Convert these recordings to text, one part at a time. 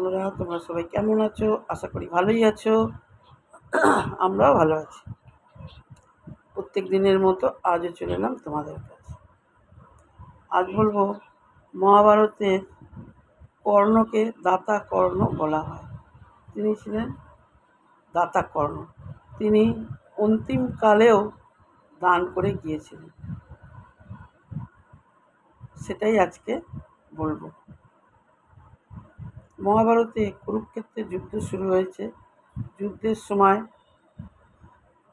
বন্ধুরা, তোমরা সবাই কেমন আছো? আশা করি ভালোই আছো। আমরাও ভালো আছি। প্রত্যেক দিনের মতো আজও চলে এলাম তোমাদের কাছে। আজ বলবো মহাভারতের কর্ণকে দাতা কর্ণ বলা হয়। তিনি ছিলেন দাতা কর্ণ। তিনি অন্তিম কালেও দান করে গিয়েছিলেন, সেটাই আজকে বলবো। মহাভারতে কুরুক্ষেত্রে যুদ্ধ শুরু হয়েছে। যুদ্ধের সময়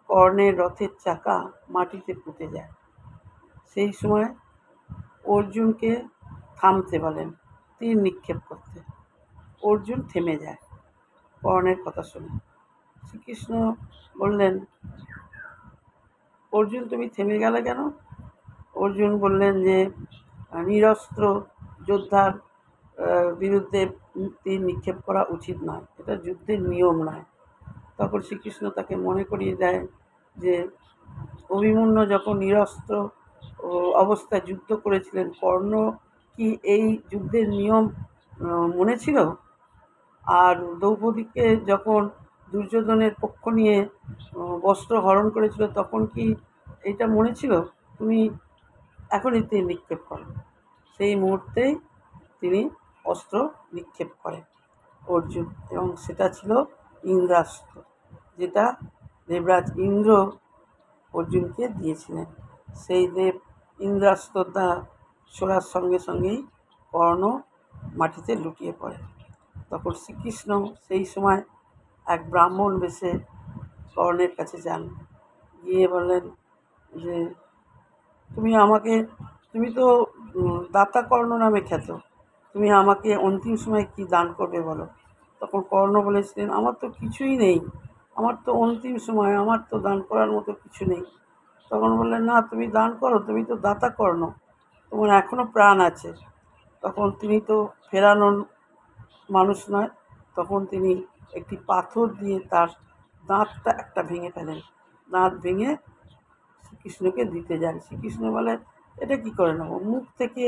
কর্ণের রথের চাকা মাটিতে পুঁতে যায়। সেই সময় অর্জুনকে থামতে বলেন, তীর নিক্ষেপ করতে। অর্জুন থেমে যায় কর্ণের কথা শুনে। শ্রীকৃষ্ণ বললেন, অর্জুন তুমি থেমে গেলে কেন? অর্জুন বললেন যে নিরস্ত্র যোদ্ধার বিরুদ্ধে তীর নিক্ষেপ করা উচিত নয়, এটা যুদ্ধের নিয়ম নয়। তখন শ্রীকৃষ্ণ তাকে মনে করিয়ে দেয় যে অভিমন্যু যখন নিরস্ত্র অবস্থায় যুদ্ধ করেছিলেন, কর্ণ কি এই যুদ্ধের নিয়ম মনে ছিল? আর দ্রৌপদীকে যখন দুর্যোধনের পক্ষ নিয়ে বস্ত্র হরণ করেছিল, তখন কি এটা মনে ছিল? তুমি এখনই তীর নিক্ষেপ করো। সেই মুহূর্তেই তিনি অস্ত্র নিক্ষেপ করেন অর্জুন, এবং সেটা ছিল ইন্দ্রাস্ত্র, যেটা দেবরাজ ইন্দ্র অর্জুনকে দিয়েছিলেন। সেই ইন্দ্রাস্ত্রটা ছোড়ার সঙ্গে সঙ্গেই কর্ণ মাটিতে লুটিয়ে পড়ে। তখন শ্রীকৃষ্ণ সেই সময় এক ব্রাহ্মণ বেশে কর্ণের কাছে যান, গিয়ে বললেন যে তুমি তো দাতা কর্ণ নামে খ্যাত, তুমি আমাকে অন্তিম সময় কি দান করবে বলো। তখন কর্ণ বলেছিলেন, আমার তো কিছুই নেই, আমার তো অন্তিম সময়, আমার তো দান করার মতো কিছু নেই। তখন বললেন, না তুমি দান করো, তুমি তো দাতা কর্ণ, তোমার এখনও প্রাণ আছে। তখন তিনি তো ফেরানোর মানুষ নয়। তখন তিনি একটি পাথর দিয়ে তার দাঁতটা একটা ভেঙে ফেলেন। দাঁত ভেঙে শ্রীকৃষ্ণকে দিতে যান। শ্রীকৃষ্ণ বলে, এটা কি করে নেবো? মুখ থেকে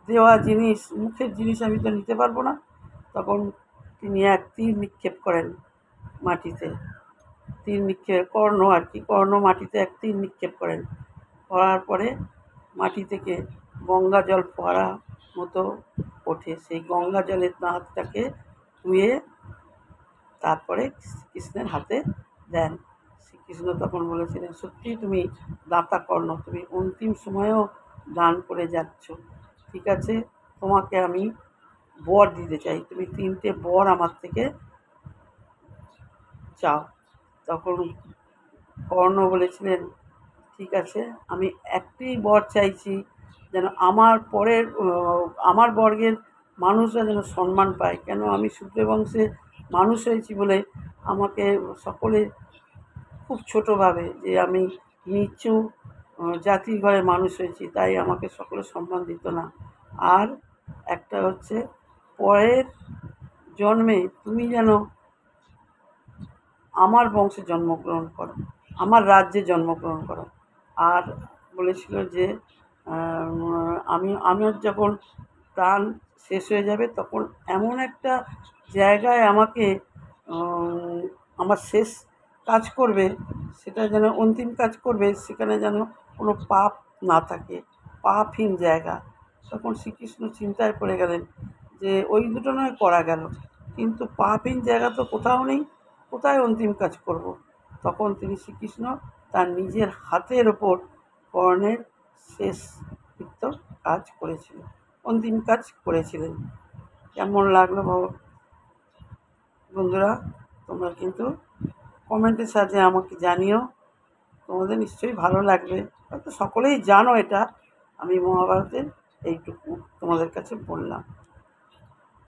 দেওয়া জিনিস, মুখের জিনিস আমি তো নিতে পারবো না। তখন তিনি এক তীর নিক্ষেপ করেন মাটিতে। তীর নিক্ষেপ কর্ণ মাটিতে এক তীর নিক্ষেপ করেন। করার পরে মাটি থেকে গঙ্গা জল ফোয়ারা মতো ওঠে। সেই গঙ্গা জলের দাঁতটাকে ধুয়ে তারপরে শ্রীকৃষ্ণের হাতে দেন। শ্রীকৃষ্ণ তখন বলেছিলেন, সত্যিই তুমি দাতা কর্ণ, তুমি অন্তিম সময়েও দান করে যাচ্ছ। ঠিক আছে, তোমাকে আমি বর দিতে চাই, তুমি 3টে বর আমার থেকে চাও। তখন কর্ণ বলেছিলেন, ঠিক আছে, আমি একটি বর চাইছি, যেন আমার বর্গের মানুষরা যেন সম্মান পায়। কেন, আমি সূর্য বংশে মানুষ হয়েছি বলে আমাকে সকলে খুব ছোটো ভাবে, যে আমি নিচু জাতির ঘরে মানুষ হয়েছি, তাই আমাকে সকলে সম্মান দিত না। আর একটা হচ্ছে, পরের জন্মে তুমি যেন আমার বংশে জন্মগ্রহণ করো, আমার রাজ্যে জন্মগ্রহণ করো। আর বলেছিল যে আমার যখন প্রাণ শেষ হয়ে যাবে, তখন এমন একটা জায়গায় আমাকে আমার শেষ কাজ করবে, সেটা যেন অন্তিম কাজ করবে, সেখানে যেন কোনো পাপ না থাকে, পাপহীন জায়গা। তখন শ্রীকৃষ্ণ চিন্তায় পড়ে গেলেন যে ওই দুটো নয় করা গেল, কিন্তু পাপহীন জায়গা তো কোথাও নেই, কোথায় অন্তিম কাজ করব। তখন শ্রীকৃষ্ণ তার নিজের হাতের ওপর কর্ণের শেষকৃত্য কাজ করেছিলেন, অন্তিম কাজ করেছিলেন। কেমন লাগলো বন্ধুরা? তোমরা কিন্তু কমেন্টের সাহায্যে আমাকে জানিও। তোমাদের নিশ্চয়ই ভালো লাগবে, হয়তো সকলেই জানো এটা। আমি মহাভারতের এইটুকু তোমাদের কাছে বললাম।